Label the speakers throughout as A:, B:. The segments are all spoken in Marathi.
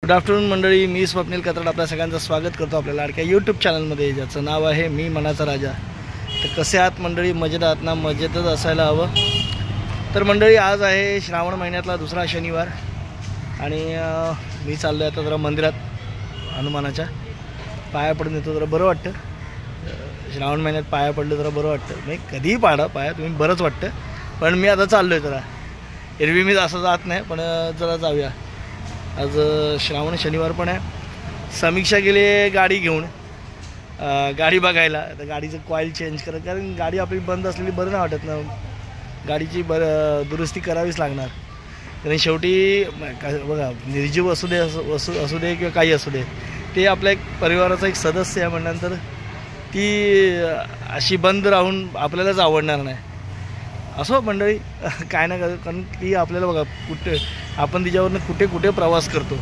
A: गुड आफ्टरनून मंडळी, मी स्वप्नील कत्राड आपल्या सगळ्यांचं स्वागत करतो आपल्या लाडक्या यूट्यूब चॅनलमध्ये, ज्याचं नाव आहे मी मनाचा राजा. तर कसे आहात मंडळी? मजेत आहात ना? मजेतच असायला हवं. तर मंडळी, आज आहे श्रावण महिन्यातला दुसरा शनिवार आणि मी चाललो आहे आता जरा मंदिरात हनुमानाच्या पाया पडून येतो. जरा बरं वाटतं, श्रावण महिन्यात पाया पडलं जरा बरं वाटतं. मी कधीही पाडा पाया तुम्ही, बरंच वाटतं. पण मी आता चाललो आहे जरा, एरवी मी असं जात नाही, पण जरा जाऊया. आज श्रावण शनिवार पण आहे. समीक्षा गेली गाडी घेऊन, गाडी बघायला. तर गाडीचं कॉईल चेंज करत, कारण गाडी आपली बंद असलेली बरं नाही वाटत ना, गाडीची दुरुस्ती करावीच लागणार. कारण शेवटी बघा, निर्जीव असू दे असू दे किंवा काही असू दे, ते आपल्या एक परिवाराचा एक सदस्य आहे म्हटल्यानंतर ती अशी बंद राहून आपल्यालाच आवडणार नाही. असो मंडळी, काय ना, कारण ती आपल्याला बघा कुठे आपण तिच्यावरनं कुठे कुठे प्रवास करतो,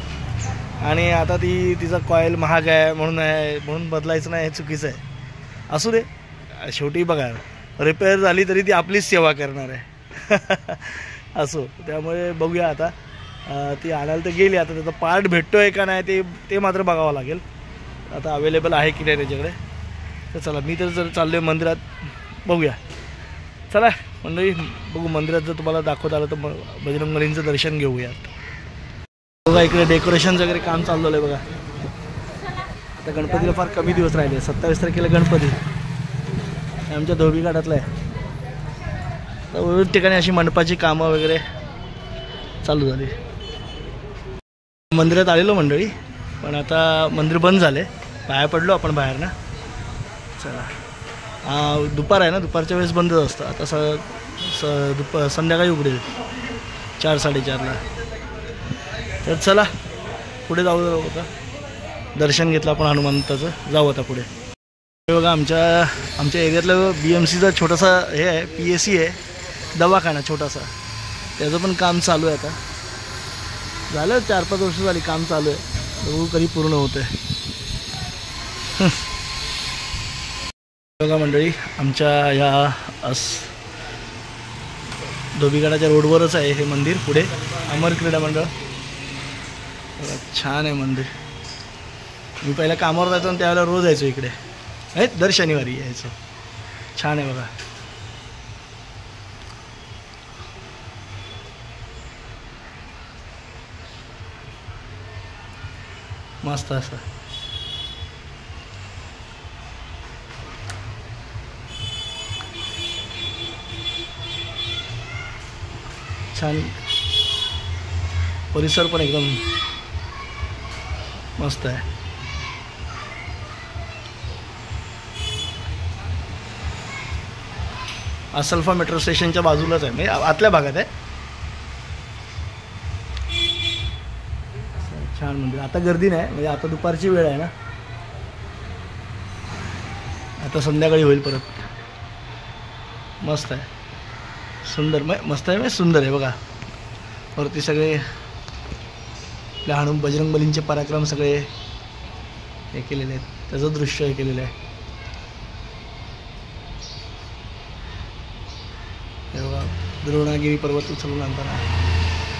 A: आणि आता तिचा कॉईल महाग आहे म्हणून बदलायचं नाही, हे चुकीचं आहे. असू दे, शेवटी बघा रिपेअर झाली तरी ती आपलीच सेवा करणार आहे. असो, त्यामुळे बघूया आता. ती आणायला तर गेली, आता त्याचा पार्ट भेटतो आहे का नाही ते मात्र बघावं लागेल. आता अवेलेबल आहे की नाही त्याच्याकडे. तर चला, मी तर जर चाललो आहे मंदिरात, बघूया. चला मंडळी, बघू मंदिरात जर तुम्हाला दाखवत आलं तर बजरंगबलींचं दर्शन घेऊयात. बघा इकडे डेकोरेशन वगैरे काम चाललं आहे बघा. आता गणपतीला फार कमी दिवस राहिले, 27 तारखेला गणपती आमच्या धोबी घाटातला आहे. तर विविध ठिकाणी अशी मंडपाची कामं वगैरे चालू झाली. मंदिरात आलेलो मंडळी, पण आता मंदिर बंद झाले. पाया पडलो आपण बाहेर ना. चला, दुपार आहे ना, दुपारच्या वेळेस बंदच असतं. आता संध्याकाळी उघडेल 4-4:30ला. तर चला पुढे जाऊ. आता दर्शन घेतलं आपण हनुमंताचं, जाऊ आता पुढे. बघा आमच्या एरियातलं BMCचा छोटासा हे आहे, PSC आहे, दवाखाना छोटासा. त्याचं पण काम चालू आहे. आता झालं 4-5 वर्ष झाली काम चालू आहे. बघू कधी पूर्ण होतं आहे. बघा मंडळी, आमच्या या धोबीगडाच्या रोडवरच आहे हे मंदिर. पुढे अमर क्रीडा मंडळ. बघा छान आहे मंदिर. मी पहिला कामावर जायचो आणि त्यावेळेला रोज यायचो इकडे, दर शनिवारी यायचो. छान आहे बघा. मस्त असं. छान परिसर पण एकदम मस्त आहे. असल्फा मेट्रो स्टेशनच्या बाजूलाच आहे, म्हणजे आतल्या भागात आहे. छान मंदिर. आता गर्दी नाही, म्हणजे आता दुपारची वेळ आहे ना, आता संध्याकाळी होईल परत. मस्त आहे, सुंदर, मस्त आहे, सुंदर आहे. बघा वरती सगळे आपल्या बजरंगबलींचे पराक्रम सगळे हे केलेले आहेत, त्याचं दृश्य हे केलेलं आहे. हे बघा, द्रोणागिरी पर्वत उचलून आणताना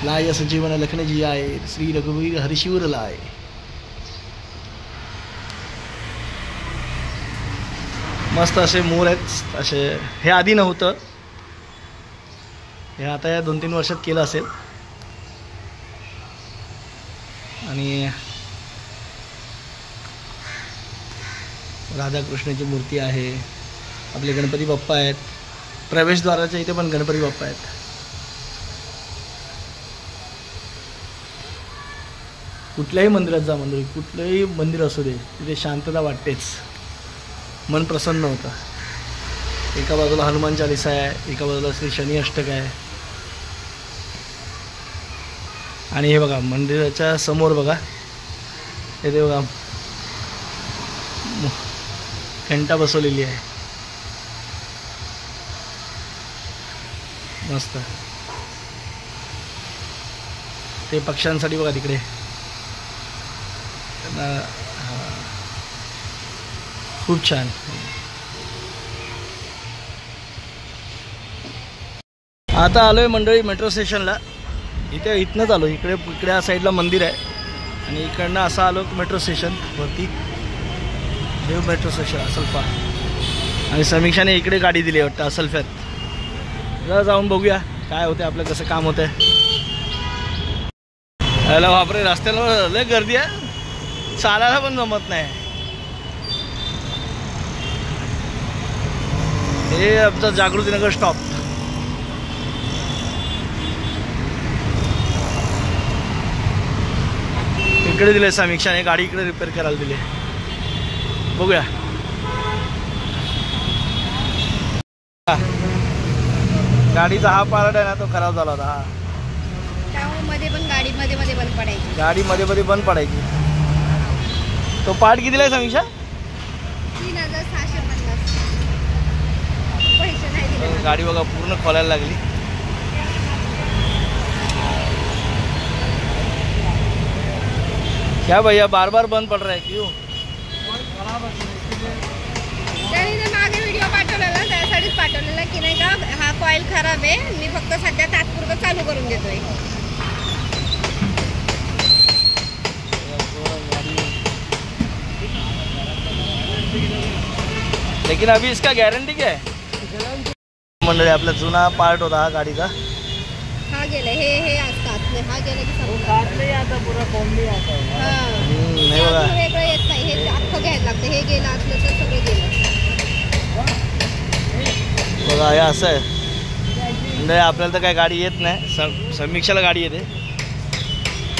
A: लाय संजीवन लखनजी आहे, श्री रघुवीर हरिशिवर लाय. मस्त असे मोर आहेत असे. हे आधी नव्हतं, हे आता या 2-3 वर्षात केलं असेल. आणि राधाकृष्णाची मूर्ती आहे. आपले गणपती बाप्पा आहेत. प्रवेशद्वाराच्या इथे पण गणपती बाप्पा आहेत. कुठल्याही मंदिरात जा मंदिर, कुठलंही मंदिर असू दे, तिथे शांतता वाटतेच, मन प्रसन्न होतं. एका बाजूला हनुमान चालीसा आहे, एका बाजूला श्री शनी अष्टक आहे. आणि हे बघा मंदिराच्या समोर बघा, इथे बघा घंटा बसवलेली आहे. मस्त. ते पक्ष्यांसाठी बघा तिकडे. खूप छान. आता आलोय मंडळी मेट्रो स्टेशनला. इथनंच आलो. इकडे या साईडला मंदिर आहे आणि इकडनं असं आलो मेट्रो स्टेशन वरती, देव मेट्रो स्टेशन असल्फा. आणि समीक्षाने इकडे गाडी दिली वाटतं असल्फ्यात. जरा जाऊन बघूया काय होते आपलं, कसं काम होतंय. याला बापरे, रस्त्याला लय गर्दी आहे, चालायला पण जमत नाही. हे आमचा जागृतीनगर स्टॉप. इकडे दिले समीक्षाने गाडी, इकडे रिपेअर करायला दिली. बघूया. गाडीचा हा पार्ट आहे ना, तो खराब झाला होता. हा
B: त्यामुळे मध्ये पण गाडी मध्ये मध्ये बंद पडायची,
A: गाडी मध्ये मध्ये बंद पडायची. तो पार्ट कितीला आहे समीक्षा?
B: 3650. पैसे नाही दिले.
A: गाडी बघा पूर्ण खोलायला लागली. क्या भैया बार बार बंद पड़ रहा है क्यों?
B: त्यांनी ते मागे व्हिडिओ पाठवलेला, त्यासाठीच पाठवलेला की नाही का, हा कॉईल खराब आहे, मी फक्त सध्या तात्पुरतं चालू करून देतोय.
A: लेकिन अभी इसका गारंटी क्या है? मंडळी आपला जुना पार्ट होता हा गाडीचा.
B: हा गेलं, हे असतात, हा गेलं की सगळं
A: आता पुरा कॉम्बी आता.
B: नाही बघा, वेगळं येत नाही, हे अख्खं घ्यायला लागतं. हे गेलं असलं तर सगळं गेलं
A: बघा. हे असं आहे म्हणजे आपल्याला तर काय गाडी येत नाही, समीक्षाला गाडी येते.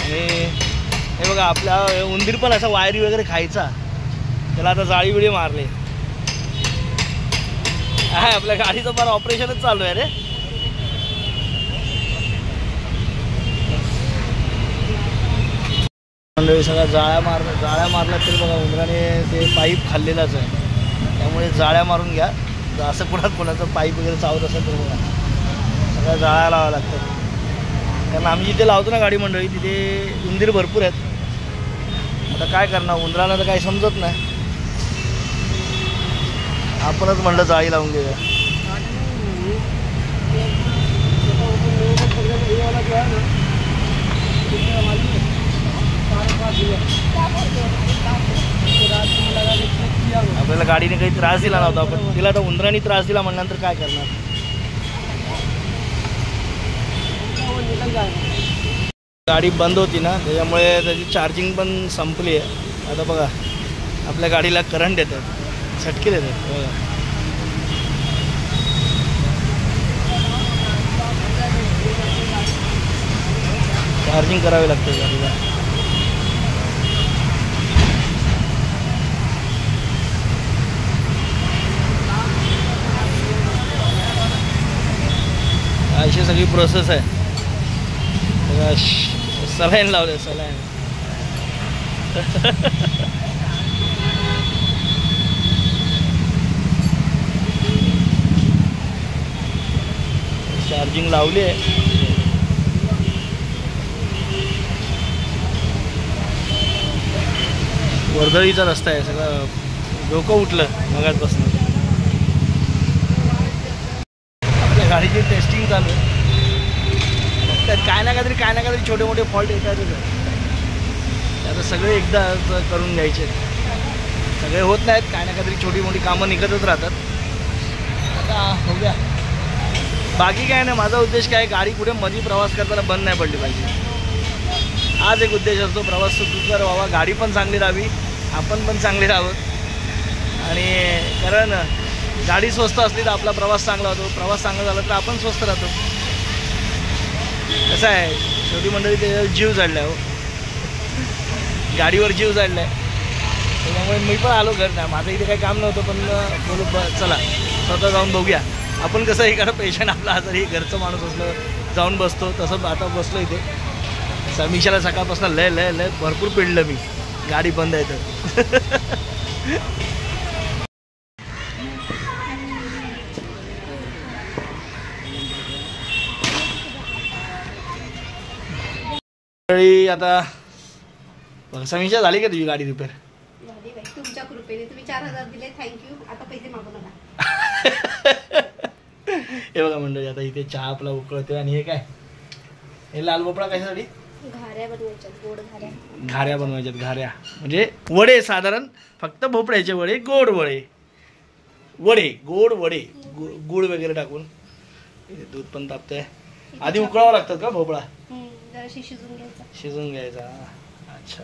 A: आणि हे बघा आपल्या उंदीर पण असा वायरी वगैरे खायचा, त्याला आता जाळी बिळी मारले आहे. आपल्या गाडीचं पण ऑपरेशनच चालू आहे रे. मंडळी सगळ्या जाळ्या मारल्या तरी बघा उंदराने ते पाईप खाल्लेलाच आहे, त्यामुळे जाळ्या मारून घ्या. असं कोणाचं पाईप वगैरे चावत असेल तर बघा सगळ्या जाळ्या लावाव्या लागतात. कारण आम्ही जिथे लावतो ना गाडी मंडळी, तिथे उंदीर भरपूर आहेत. आता काय करणार, उंदराला तर काही समजत नाही. आपणच म्हणलं जाळी लावून घेऊया. आपल्याला गाडीने काही त्रास दिला नव्हता, पण तिला तर उंदराने त्रास दिला म्हणल्यानंतर काय करणार. गाडी बंद होती ना, त्याच्यामुळे त्याची चार्जिंग पण संपली आहे. आता बघा आपल्या गाडीला करंट येतात, झटके देतात बघा. चार्जिंग करावी लागते गाडीला. अशी सगळी प्रोसेस आहे. सलाईन लावले, सलाईन. चार्जिंग लावली आहे. वर्दळीचा रस्ता आहे, सगळं डोकं उठलं मगाचपासून. आपल्या गाडीची टेस्टिंग चालू आहे. त्यात काय ना काहीतरी छोटे मोठे फॉल्ट येतातच. आता सगळे एकदा करून घ्यायचे, सगळे होत नाहीत. काय ना काहीतरी छोटी मोठी कामं निघतच राहतात. आता हो गया. बाकी काय नाही, माझा उद्देश काय, गाडी कुठे मध्ये प्रवास करताना बंद नाही पडली पाहिजे. आज एक उद्देश असतो, प्रवास सुखकर व्हावा, गाडी पण चांगली राहावी, आपण पण चांगले राहावं. आणि कारण गाडी स्वस्त असली तर आपला प्रवास चांगला होतो, प्रवास चांगला झाला तर आपण स्वस्त राहतो. कसं आहे, शेवटी मंडळी त्याच्यावर जीव जाडला हो, गाडीवर जीव जाडला आहे. त्याच्यामुळे मी पण आलो घर. नाही माझं इथे काही काम नव्हतं, पण बोलू चला स्वतः जाऊन बघूया. आपण कसं एखादा पेशंट आपला आजारी घरचं माणूस असलं जाऊन बसतो, तसं आता बसलो इथे. समीक्षाला सकाळपासून लय भरपूर पिडलं मी, गाडी बंद आहे तर. आता समीक्षा झाली का तुझी गाडी रिपेअर?
B: तुमच्या कृपेने. तुम्ही 4000 दिले, थँक्यू. आता पैसे मागू नका.
A: हे बघा मंडळी, आता इथे चहा आपला उकळतोय. आणि हे काय, हे लाल भोपळा कशासाठी?
B: घाऱ्या बनवायच्यात, गोड घाऱ्या.
A: घाऱ्या बनवायच्यात. घाऱ्या म्हणजे वडे, साधारण फक्त भोपळ्याचे वडे, गोड वडे. गोड वडे गुळ वगैरे टाकून. दूध पण तापतंय. आधी उकळावं लागतात का भोपळा?
B: जराशी शिजून घ्यायचा.
A: शिजून घ्यायचा. अच्छा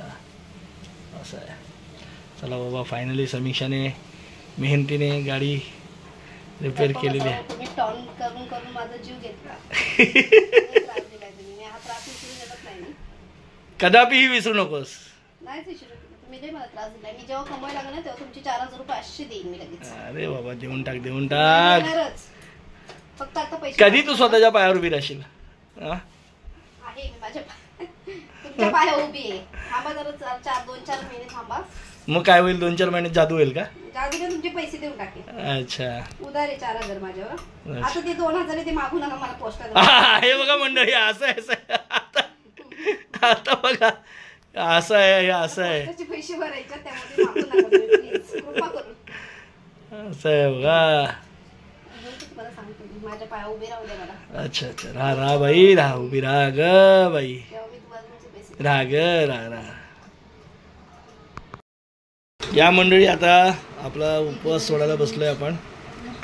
A: असं आहे. चला बाबा, फायनली समीक्षाने मेहनतीने गाडी रिपेअर केलेली आहे.
B: तुम्ही टॉन करून करून माझा जीव घेतला. त्रास दिलाय तुम्ही. मी हा त्रास विसरू शकत नाही.
A: कदापिही विसरू नकोस.
B: नाहीच विसरू शकत. तुम्ही लय मला त्रास दिलाय. मी जेव्हा कमवायला लागले ना तेव्हा तुमचे 4000 रुपये असे देईन मी लगेच.
A: अरे बाबा, देऊन टाक.
B: फक्त आता पैसे.
A: कधी तू स्वतःच्या पायावर उभी राहशील?
B: आहे मी माझ्या तुमच्या पायावर उभी आहे. थांबा जरा 2-4 महिने थांबा.
A: मग काय होईल? 2-4 महिन्यात जादू होईल का?
B: जादूने तुमचे पैसे देऊन टाकेल.
A: अच्छा,
B: उधार आहे 4000 माझ्यावर. आता ते 2000 ते मागू नका मला पोस्टात.
A: हे बघा मंडळी, असं आहे. आता बघा, असं आहे.
B: पोस्टाचे पैसे भरायचे, त्यामध्ये मागू नका प्लीज, कृपा करून.
A: असं आहे बघा.
B: तुम्हाला सांगतो, माझ्या पाया उभे राहू द्या मला.
A: अच्छा, राहा बाई, राहा उभी, राहा ग बाई,
B: तेव्हा मी तुम्हाला तुमचे पैसे.
A: राहा ग, राहा. या मंडळी, आता आपला उपवास सोडायला बसलोय आपण.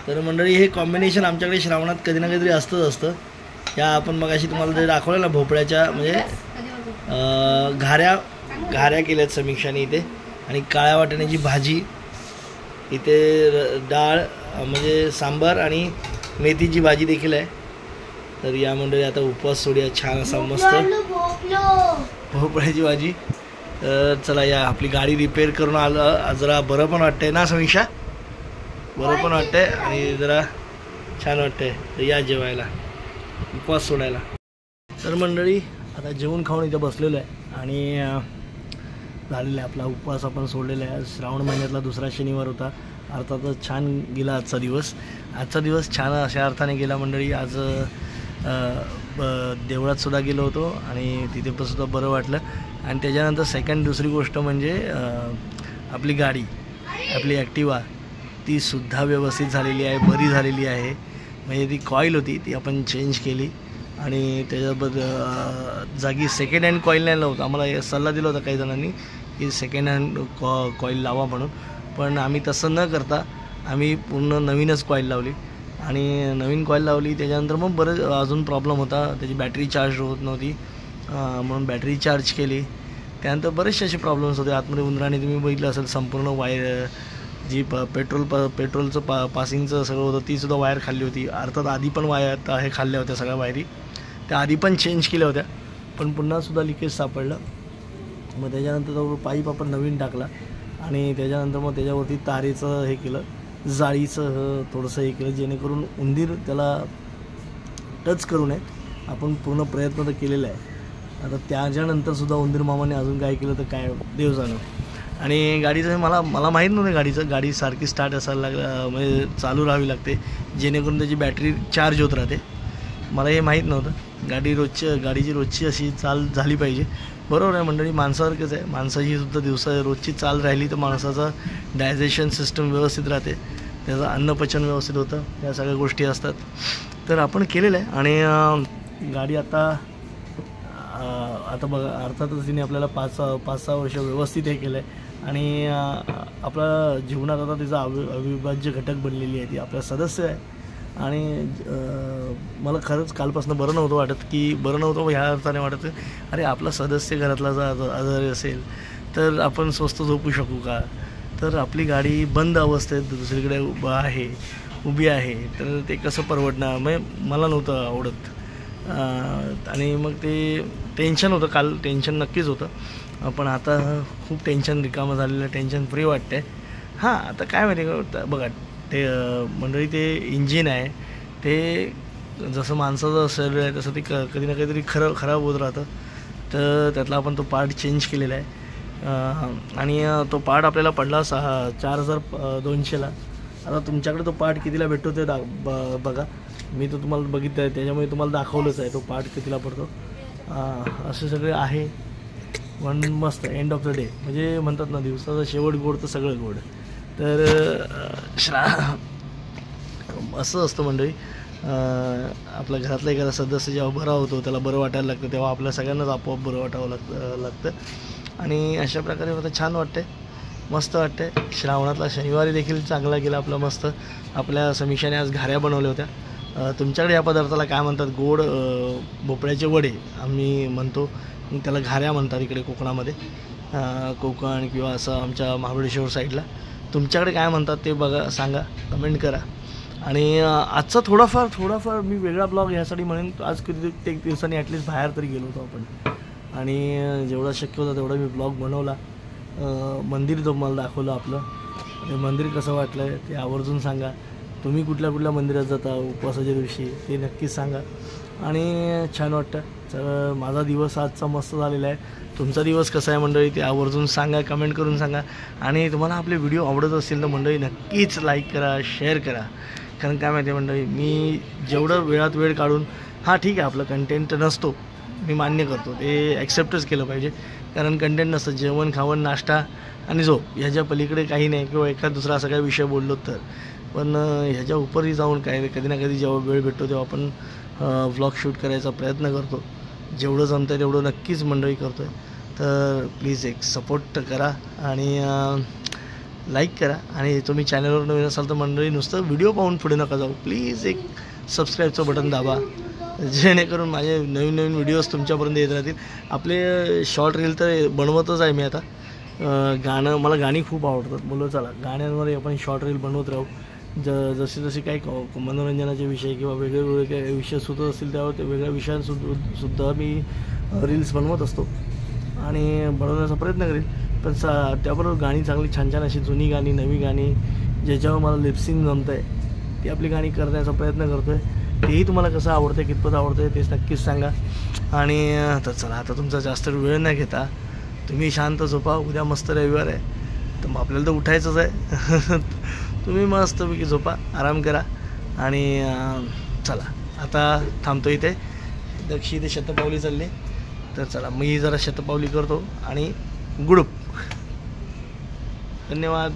A: तर मंडळी, हे कॉम्बिनेशन आमच्याकडे श्रावणात कधी ना कधीतरी असतंच. या आपण मगाशी तुम्हाला जे दाखवलं ना, भोपळ्याच्या म्हणजे घाऱ्या केल्यात समीक्षाने इथे, आणि काळ्या वाटाण्याची भाजी इथे, डाळ म्हणजे सांबार, आणि मेथीची भाजी देखील आहे. तर या मंडळी आता उपवास सोडूया छान असा मस्त भोपळ्याची भाजी. चला, या आपली गाडी रिपेअर करून आलं, जरा बरं पण वाटतंय ना समीक्षा? बरं पण वाटतंय आणि जरा छान वाटतंय. तर या जेवायला, उपवास सोडायला. तर मंडळी, आता जेवण खाऊन इथं बसलेलो आहे आणि झालेला आहे आपला उपवास, आपण सोडलेला आहे. श्रावण महिन्यातला दुसरा शनिवार होता. अर्थातच छान गेला आजचा दिवस. आजचा दिवस छान अशा अर्थाने गेला मंडळी. आज देवळात सुद्धा गेलो होतो आणि तिथे पण सुद्धा बरं वाटलं. आणि त्याच्यानंतर दुसरी गोष्ट म्हणजे आपली गाडी, आपली ॲक्टिवा, ती सुद्धा व्यवस्थित झालेली आहे, बरी झालेली आहे. म्हणजे ती कॉईल होती, ती आपण चेंज केली आणि त्याच्याबद्दल जागी सेकंड हँड कॉईल नाही लावतो. आम्हाला सल्ला दिला होता काही जणांनी की सेकंड हँड कॉईल लावा म्हणून, पण आम्ही तसं न करता आम्ही पूर्ण नवीनच कॉईल लावली. आणि नवीन कॉईल लावली त्याच्यानंतर मग बरंच अजून प्रॉब्लेम होता, त्याची बॅटरी चार्ज होत नव्हती, म्हणून बॅटरी चार्ज केली. त्यानंतर बरेचसे असे प्रॉब्लेम्स होते. आतमध्ये उंदराने तुम्ही बघितलं असेल, संपूर्ण वायर जी पेट्रोलचं पासिंगचं सगळं होतं, तीसुद्धा वायर खाल्ली होती. अर्थात आधी पण वायर हे खाल्ल्या होत्या सगळ्या वायरी, त्या आधी पण चेंज केल्या होत्या, पण पुन्हासुद्धा लिकेज सापडलं. मग त्याच्यानंतर तो पाईप आपण नवीन टाकला आणि त्याच्यानंतर मग त्याच्यावरती तारेचं हे केलं, जाळीचं थोडंसं हे केलं, जेणेकरून उंदीर त्याला टच करू नये. आपण पूर्ण प्रयत्न तर केलेला आहे. आता त्याच्यानंतरसुद्धा उंदीर मामाने अजून काय केलं तर काय देव जाणो. आणि गाडीचं मला माहीत नव्हतं, गाडी सारखी स्टार्ट असायला लागलं, म्हणजे चालू राहावी लागते जेणेकरून त्याची बॅटरी चार्ज होत राहते. मला हे माहीत नव्हतं. गाडीची रोजची अशी चाल झाली पाहिजे. बरोबर आहे मंडळी, माणसासारखंच आहे. माणसाची सुद्धा रोजची चाल राहिली तर माणसाचं डायजेशन सिस्टम व्यवस्थित राहते, त्याचं अन्नपचन व्यवस्थित होतं, या सगळ्या गोष्टी असतात. तर आपण केलेलं आहे. आणि गाडी आता बघा, अर्थातच तिने आपल्याला 5-6 वर्ष व्यवस्थित हे केलं आहे. आणि आपल्या जीवनात आता तिचा अविभाज्य घटक बनलेली आहे, ती आपला सदस्य आहे. आणि मला खरंच कालपासून बरं नव्हतं ह्या अर्थाने वाटतं, अरे आपला सदस्य घरातला जर आजारी असेल तर आपण स्वस्त झोपू शकू का? तर आपली गाडी बंद अवस्थेत दुसरीकडे उभी आहे, तर ते कसं परवडणार? म्हणजे मला नव्हतं आवडत. आणि मग ते टेन्शन होतं, काल टेन्शन नक्कीच होतं, पण आता खूप टेन्शन रिकामं झालेलं, टेन्शन फ्री वाटतं आहे. हां, आता काय माहिती का बघा, ते मंडळी ते इंजिन आहे, ते जसं माणसाचं शरीर आहे तसं ते कधी ना कधीतरी खराब होत राहतं. तर त्यातला आपण तो पार्ट चेंज केलेला आहे. आणि तो पार्ट आपल्याला पडला 4200ला. आता तुमच्याकडे तो पार्ट कितीला भेटतो ते बघा. मी तो तुम्हाला बघितलं आहे, त्याच्यामुळे तुम्हाला दाखवलंच आहे तो पार्ट कितीला पडतो. असे सगळे आहे. पण मस्त एंड ऑफ द डे, म्हणजे म्हणतात ना, दिवसाचा शेवट गोड तर सगळं गोड. तर असं असतं मंडळी. आपल्या घरातला एखादा सदस्य जेव्हा बरा होतो, त्याला बरं वाटायला लागतं, तेव्हा आपल्या सगळ्यांनाच आपोआप बरं वाटावं लागतं आणि अशा प्रकारे मला छान वाटते, मस्त वाटते. श्रावणातला शनिवारी देखील चांगला गेला आपला मस्त. आपल्या समीक्षाने आज घाऱ्या बनवल्या होत्या. तुमच्याकडे या पदार्थाला काय म्हणतात? गोड भोपळ्याचे वडे आम्ही म्हणतो, त्याला घाऱ्या म्हणतात इकडे कोकणामध्ये, कोकण किंवा असं आमच्या महाबळेश्वर साईडला. तुमच्याकडे काय म्हणतात ते बघा, सांगा, कमेंट करा. आणि आजचा थोडाफार मी वेगळा ब्लॉग ह्यासाठी म्हणेन, आज किती एक दिवसांनी ॲटलिस्ट बाहेर तरी गेलो होतो आपण आणि जेवढा शक्य होता तेवढा मी ब्लॉग बनवला. मंदिर तुम्हाला दाखवलं आपलं, ते मंदिर कसं वाटलं आहे ते आवर्जून सांगा. तुम्ही कुठल्या मंदिरात जाता उपवासाच्या दिवशी ते नक्कीच सांगा. आणि छान वाटतं. तर माझा दिवस आजचा मस्त झालेला आहे. तुमचा दिवस कसा आहे मंडळी ते आवर्जून सांगा, कमेंट करून सांगा. आणि तुम्हाला आपले व्हिडिओ आवडत असतील तर मंडळी नक्कीच लाईक करा, शेअर करा. कारण काय माहिती आहे मंडळी, मी जेवढं वेळात वेळ काढून, हां ठीक आहे आपलं कंटेंट नसतो, मी मान्य करतो, ते ॲक्सेप्टच केलं पाहिजे. कारण कंटेंट नसतं, जेवण खावण नाश्ता आणि झोप ह्याच्या पलीकडे काही नाही, किंवा एखाद दुसरा असा काही विषय बोललो तर. पण ह्याच्या उपरही जाऊन काय कधी ना कधी जेव्हा वेळ भेटतो तेव्हा आपण व्लॉग शूट करायचा प्रयत्न करतो. जेवढं जमतं तेवढं नक्कीच मंडळी करतो आहे. तर प्लीज एक सपोर्ट करा आणि लाईक करा. आणि तुम्ही चॅनलवर नवीन असाल तर मंडळी नुसतं व्हिडिओ पाहून पुढे नका जाऊ, प्लीज एक सबस्क्राईबचं बटन दाबा, जेणेकरून माझे नवीन व्हिडिओज तुमच्यापर्यंत येत राहतील. आपले शॉर्ट रील तर बनवतच आहे मी आता. मला गाणी खूप आवडतात. बोलू चला गाण्यांवर आपण शॉर्ट रील बनवत राहू. जसे काही मनोरंजनाचे विषय किंवा वेगळे विषय सुचत असतील त्यावर ते वेगळ्या विषयांसुद्धा मी रील्स बनवत असतो आणि बनवण्याचा प्रयत्न करेन. पण त्याबरोबर गाणी चांगली छान अशी जुनी गाणी, नवी गाणी, ज्याच्यावर मला लिपसिंग जमतं आहे ती आपली गाणी करण्याचा प्रयत्न करतो आहे. तेही तुम्हाला कसं आवडतं आहे, कितपत आवडतं आहे तेच नक्कीच सांगा. आणि तर चला आता तुमचा जास्त वेळ न घेता तुम्ही शांत झोपा. उद्या मस्त रविवार आहे, तर मग आपल्याला तर उठायचंच आहे. तुम्ही मस्तपैकी झोपा, आराम करा. आणि चला आता थांबतो इथे. दक्षी इथे शतपावली चालली, तर चला मी जरा शतपावली करतो आणि गुडूप. धन्यवाद.